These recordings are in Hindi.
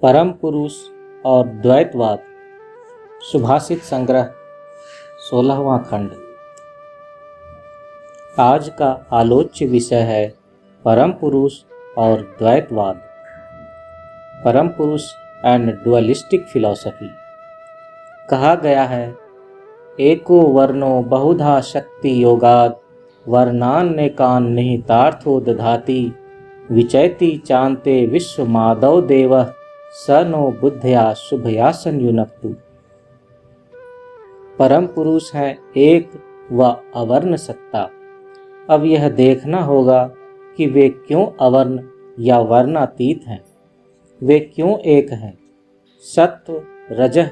परम पुरुष और द्वैतवाद। सुभाषित संग्रह 16वां खंड। आज का आलोच्य विषय है परम पुरुष और द्वैतवाद। परम पुरुष एंड डुअलिस्टिक फिलॉसफी। कहा गया है, एको वर्णो बहुधा शक्ति योगाद वर्णान्यकान निहितार्थो दधाति विचैति चान्ते विश्व माधव देव स नो बुद्धया शुभया संयुनक्तु। परम पुरुष है एक व अवर्ण सत्ता। अब यह देखना होगा कि वे क्यों अवर्ण या वर्णातीत हैं, वे क्यों एक हैं। सत्व, रजः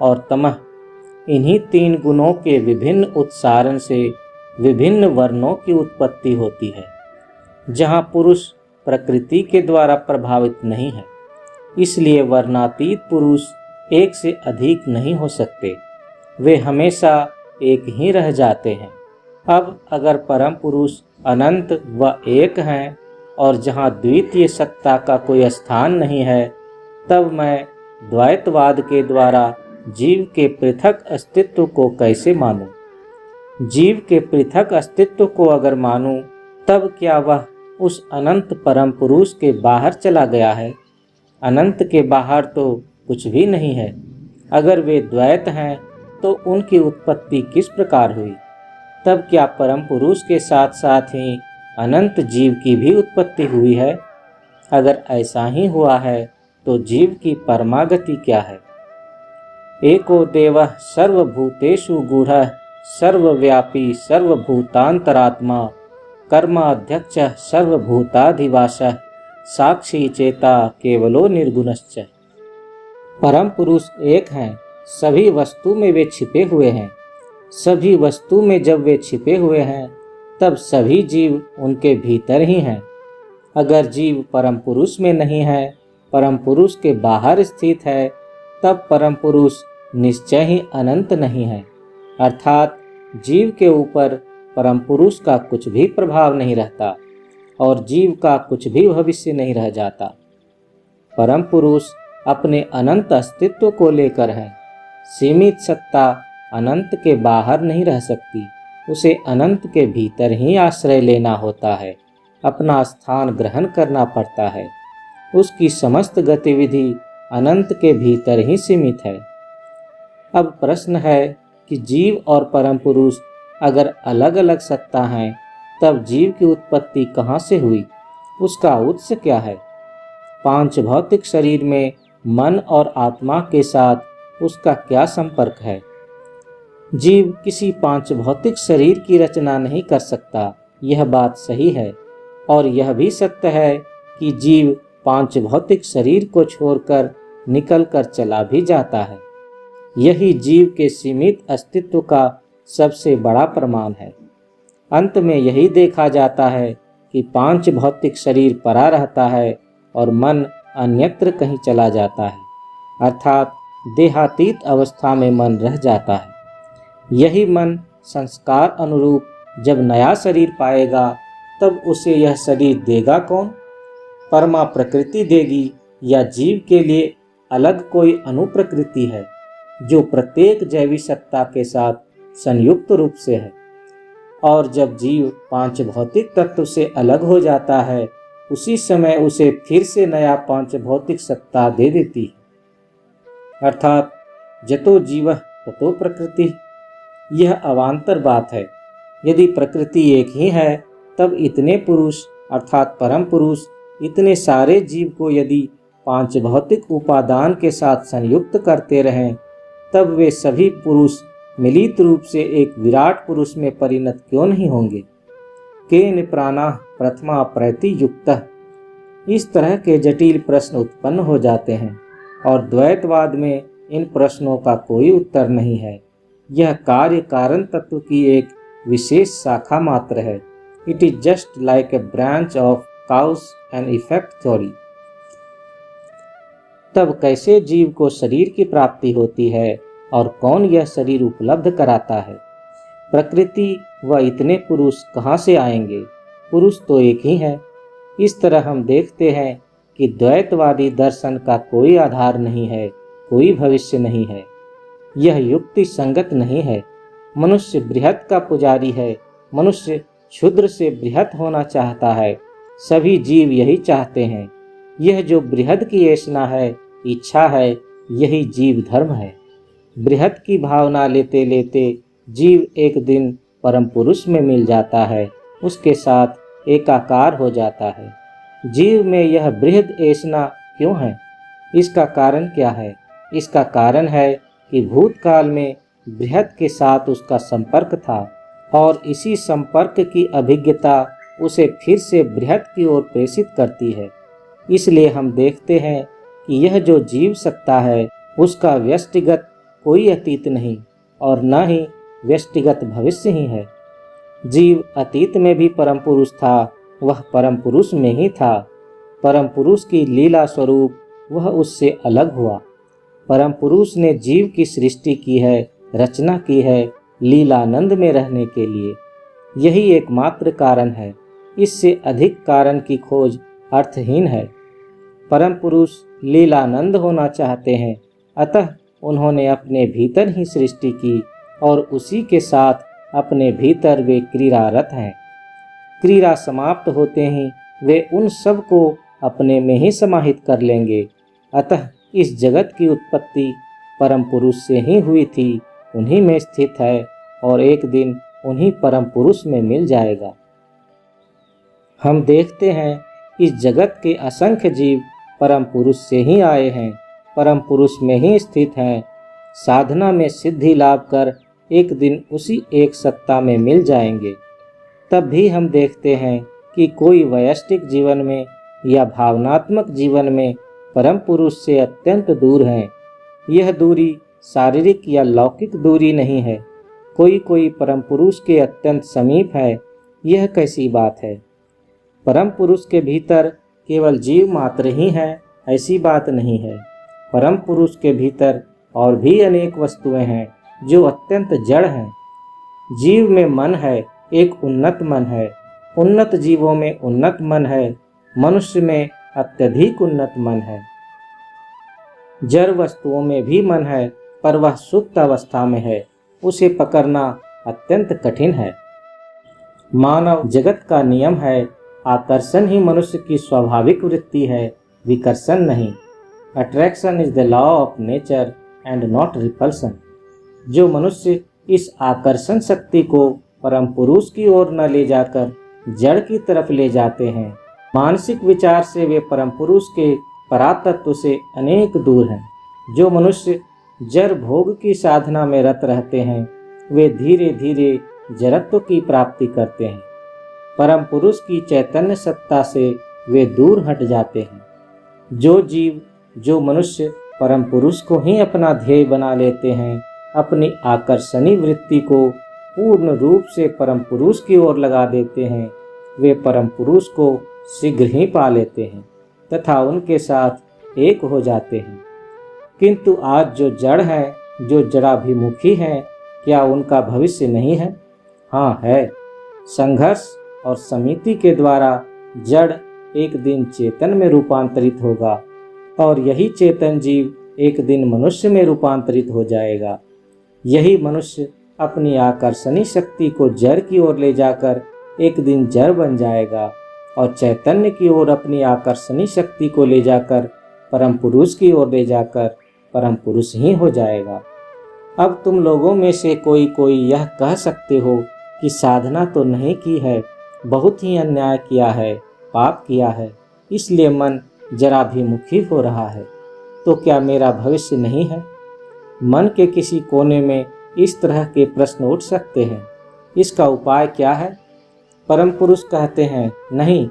और तमः, इन्हीं तीन गुणों के विभिन्न उत्सारण से विभिन्न वर्णों की उत्पत्ति होती है। जहाँ पुरुष प्रकृति के द्वारा प्रभावित नहीं है, इसलिए वर्णातीत पुरुष एक से अधिक नहीं हो सकते, वे हमेशा एक ही रह जाते हैं। अब अगर परम पुरुष अनंत व एक हैं और जहाँ द्वितीय सत्ता का कोई स्थान नहीं है, तब मैं द्वैतवाद के द्वारा जीव के पृथक अस्तित्व को कैसे मानूं? जीव के पृथक अस्तित्व को अगर मानूं, तब क्या वह उस अनंत परम पुरुष के बाहर चला गया है? अनंत के बाहर तो कुछ भी नहीं है। अगर वे द्वैत हैं तो उनकी उत्पत्ति किस प्रकार हुई? तब क्या परम पुरुष के साथ साथ ही अनंत जीव की भी उत्पत्ति हुई है? अगर ऐसा ही हुआ है तो जीव की परमागति क्या है? एको देवः सर्वभूतेषु गूढ़ः सर्वव्यापी सर्वभूतांतरात्मा कर्माध्यक्षः सर्वभूताधिवासः साक्षी चेता केवलो निर्गुणश्च। परम पुरुष एक हैं, सभी वस्तु में वे छिपे हुए हैं। सभी वस्तु में जब वे छिपे हुए हैं, तब सभी जीव उनके भीतर ही हैं। अगर जीव परम पुरुष में नहीं है, परम पुरुष के बाहर स्थित है, तब परम पुरुष निश्चय ही अनंत नहीं है। अर्थात जीव के ऊपर परम पुरुष का कुछ भी प्रभाव नहीं रहता और जीव का कुछ भी भविष्य नहीं रह जाता। परम पुरुष अपने अनंत अस्तित्व को लेकर है। सीमित सत्ता अनंत के बाहर नहीं रह सकती, उसे अनंत के भीतर ही आश्रय लेना होता है, अपना स्थान ग्रहण करना पड़ता है। उसकी समस्त गतिविधि अनंत के भीतर ही सीमित है। अब प्रश्न है कि जीव और परम पुरुष अगर अलग अलग सत्ता हैं, तब जीव की उत्पत्ति कहाँ से हुई? उसका उत्स क्या है? पांच भौतिक शरीर में मन और आत्मा के साथ उसका क्या संपर्क है? जीव किसी पांच भौतिक शरीर की रचना नहीं कर सकता, यह बात सही है। और यह भी सत्य है कि जीव पांच भौतिक शरीर को छोड़कर निकल कर चला भी जाता है। यही जीव के सीमित अस्तित्व का सबसे बड़ा प्रमाण है। अंत में यही देखा जाता है कि पांच भौतिक शरीर परा रहता है और मन अन्यत्र कहीं चला जाता है, अर्थात देहातीत अवस्था में मन रह जाता है। यही मन संस्कार अनुरूप जब नया शरीर पाएगा, तब उसे यह शरीर देगा कौन? परमा प्रकृति देगी या जीव के लिए अलग कोई अनुप्रकृति है, जो प्रत्येक जैवी सत्ता के साथ संयुक्त रूप से है? और जब जीव पांच भौतिक तत्व से अलग हो जाता है, उसी समय उसे फिर से नया पांच भौतिक सत्ता दे देती है, अर्थात जतो जीवः ततो प्रकृति। यह अवान्तर बात है। यदि प्रकृति एक ही है, तब इतने पुरुष अर्थात परम पुरुष इतने सारे जीव को यदि पांच भौतिक उपादान के साथ संयुक्त करते रहें, तब वे सभी पुरुष मिलित रूप से एक विराट पुरुष में परिणत क्यों नहीं होंगे? केन प्राणा प्रथमा प्रति युक्तः। इस तरह के जटिल प्रश्न उत्पन्न हो जाते हैं और द्वैतवाद में इन प्रश्नों का कोई उत्तर नहीं है। यह कार्य कारण तत्व की एक विशेष शाखा मात्र है। It is just like a branch of cows and effect theory. तब कैसे जीव को शरीर की प्राप्ति होती है और कौन यह शरीर उपलब्ध कराता है? प्रकृति व इतने पुरुष कहाँ से आएंगे? पुरुष तो एक ही है। इस तरह हम देखते हैं कि द्वैतवादी दर्शन का कोई आधार नहीं है, कोई भविष्य नहीं है। यह युक्ति संगत नहीं है। मनुष्य बृहत का पुजारी है। मनुष्य क्षुद्र से बृहत होना चाहता है। सभी जीव यही चाहते हैं। यह जो बृहद की ऐसना है, इच्छा है, यही जीव धर्म है। बृहत की भावना लेते लेते जीव एक दिन परम पुरुष में मिल जाता है, उसके साथ एकाकार हो जाता है। जीव में यह बृहद ऐसना क्यों है? इसका कारण क्या है? इसका कारण है कि भूतकाल में बृहत के साथ उसका संपर्क था और इसी संपर्क की अभिज्ञता उसे फिर से बृहत की ओर प्रेषित करती है। इसलिए हम देखते हैं कि यह जो जीव सत्ता है, उसका व्यष्टिगत कोई अतीत नहीं और न ही व्यष्टिगत भविष्य ही है। जीव अतीत में भी परम पुरुष था, वह परम पुरुष में ही था। परम पुरुष की लीला स्वरूप वह उससे अलग हुआ। परम पुरुष ने जीव की सृष्टि की है, रचना की है लीलानंद में रहने के लिए। यही एकमात्र कारण है। इससे अधिक कारण की खोज अर्थहीन है। परम पुरुष लीलानंद होना चाहते हैं, अतः उन्होंने अपने भीतर ही सृष्टि की और उसी के साथ अपने भीतर वे क्रीड़ारत हैं। क्रीड़ा समाप्त होते ही वे उन सब को अपने में ही समाहित कर लेंगे। अतः इस जगत की उत्पत्ति परम पुरुष से ही हुई थी, उन्हीं में स्थित है और एक दिन उन्हीं परम पुरुष में मिल जाएगा। हम देखते हैं इस जगत के असंख्य जीव परम पुरुष से ही आए हैं, परम पुरुष में ही स्थित हैं। साधना में सिद्धि लाभ कर एक दिन उसी एक सत्ता में मिल जाएंगे। तब भी हम देखते हैं कि कोई वैयक्तिक जीवन में या भावनात्मक जीवन में परम पुरुष से अत्यंत दूर हैं। यह दूरी शारीरिक या लौकिक दूरी नहीं है। कोई परम पुरुष के अत्यंत समीप है। यह कैसी बात है? परम पुरुष के भीतर केवल जीव मात्र ही है, ऐसी बात नहीं है। परम पुरुष के भीतर और भी अनेक वस्तुएं हैं जो अत्यंत जड़ हैं। जीव में मन है, एक उन्नत मन है। उन्नत जीवों में उन्नत मन है। मनुष्य में अत्यधिक उन्नत मन है। जड़ वस्तुओं में भी मन है, पर वह सुप्त अवस्था में है। उसे पकड़ना अत्यंत कठिन है। मानव जगत का नियम है, आकर्षण ही मनुष्य की स्वाभाविक वृत्ति है, विकर्षण नहीं। Attraction is the law of nature and not repulsion. जो मनुष्य इस आकर्षण शक्ति को परम पुरुष की ओर न ले जाकर जड़ की तरफ ले जाते हैं, मानसिक विचार से वे परम पुरुष के परातत्व से अनेक दूर हैं। जो मनुष्य जड़ भोग की साधना में रत रहते हैं, वे धीरे धीरे जड़त्व की प्राप्ति करते हैं। परम पुरुष की चैतन्य सत्ता से वे दूर हट जाते हैं। जो जीव, जो मनुष्य परम पुरुष को ही अपना ध्येय बना लेते हैं, अपनी आकर्षणी वृत्ति को पूर्ण रूप से परम पुरुष की ओर लगा देते हैं, वे परम पुरुष को शीघ्र ही पा लेते हैं तथा उनके साथ एक हो जाते हैं। किंतु आज जो जड़ हैं, जो जड़ाभिमुखी हैं, क्या उनका भविष्य नहीं है? हाँ है। संघर्ष और समिति के द्वारा जड़ एक दिन चेतन में रूपांतरित होगा और यही चेतन जीव एक दिन मनुष्य में रूपांतरित हो जाएगा। यही मनुष्य अपनी आकर्षणी शक्ति को जड़ की ओर ले जाकर एक दिन जड़ बन जाएगा और चैतन्य की ओर अपनी आकर्षणी शक्ति को ले जाकर परम पुरुष की ओर ले जाकर परम पुरुष ही हो जाएगा। अब तुम लोगों में से कोई यह कह सकते हो कि साधना तो नहीं की है, बहुत ही अन्याय किया है, पाप किया है, इसलिए मन जराभिमुखी हो रहा है। तो क्या मेरा भविष्य नहीं है? मन के किसी कोने में इस तरह के प्रश्न उठ सकते हैं। इसका उपाय क्या है? परम पुरुष कहते हैं, नहीं,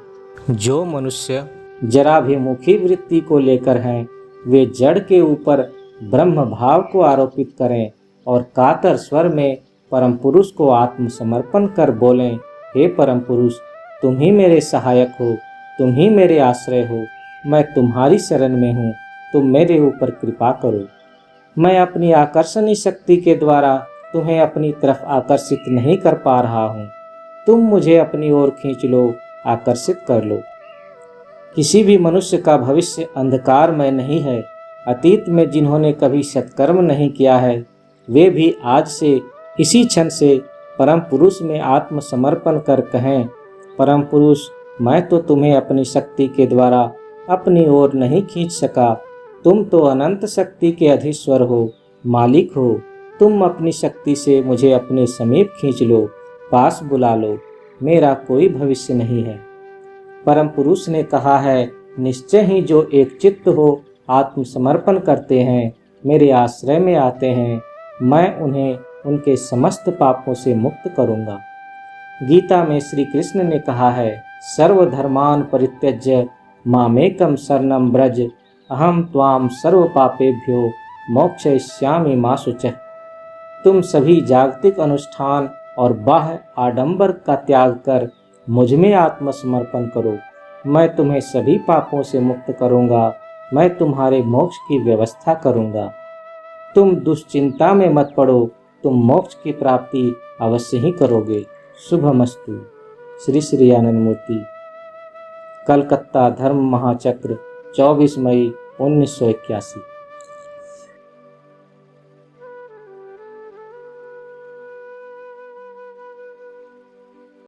जो मनुष्य जराभिमुखी वृत्ति को लेकर हैं, वे जड़ के ऊपर ब्रह्म भाव को आरोपित करें और कातर स्वर में परम पुरुष को आत्मसमर्पण कर बोलें, हे परम पुरुष, तुम ही मेरे सहायक हो, तुम ही मेरे आश्रय हो, मैं तुम्हारी शरण में हूँ, तुम मेरे ऊपर कृपा करो। मैं अपनी आकर्षणी शक्ति के द्वारा तुम्हें अपनी तरफ आकर्षित नहीं कर पा रहा हूँ, तुम मुझे अपनी ओर खींच लो, आकर्षित कर लो। किसी भी मनुष्य का भविष्य अंधकारमय नहीं है। अतीत में जिन्होंने कभी सत्कर्म नहीं किया है, वे भी आज से इसी क्षण से परम पुरुष में आत्मसमर्पण कर कहें, परम पुरुष, मैं तो तुम्हें अपनी शक्ति के द्वारा अपनी ओर नहीं खींच सका। तुम तो अनंत शक्ति के अधीश्वर हो, मालिक हो। तुम अपनी शक्ति से मुझे अपने समीप खींच लो, पास बुला लो। मेरा कोई भविष्य नहीं है। परम पुरुष ने कहा है, निश्चय ही जो एक चित्त हो, आत्मसमर्पण करते हैं, मेरे आश्रय में आते हैं, मैं उन्हें उनके समस्त पापों से मुक्त करूंगा। गीता में श्री कृष्ण ने कहा है, सर्वधर्मान परित्यज्य मामेकम शरणं व्रज, अहम त्वाम सर्व पापेभ्यो मोक्षयिष्यामि मा शुचः। तुम सभी जागतिक अनुष्ठान और बाह्य आडंबर का त्याग कर मुझ में आत्मसमर्पण करो, मैं तुम्हें सभी पापों से मुक्त करूंगा, मैं तुम्हारे मोक्ष की व्यवस्था करूंगा। तुम दुश्चिंता में मत पड़ो, तुम मोक्ष की प्राप्ति अवश्य ही करोगे। शुभमस्तु। श्री श्री आनंद मूर्ति, कलकत्ता धर्म महाचक्र, 24 मई 1981।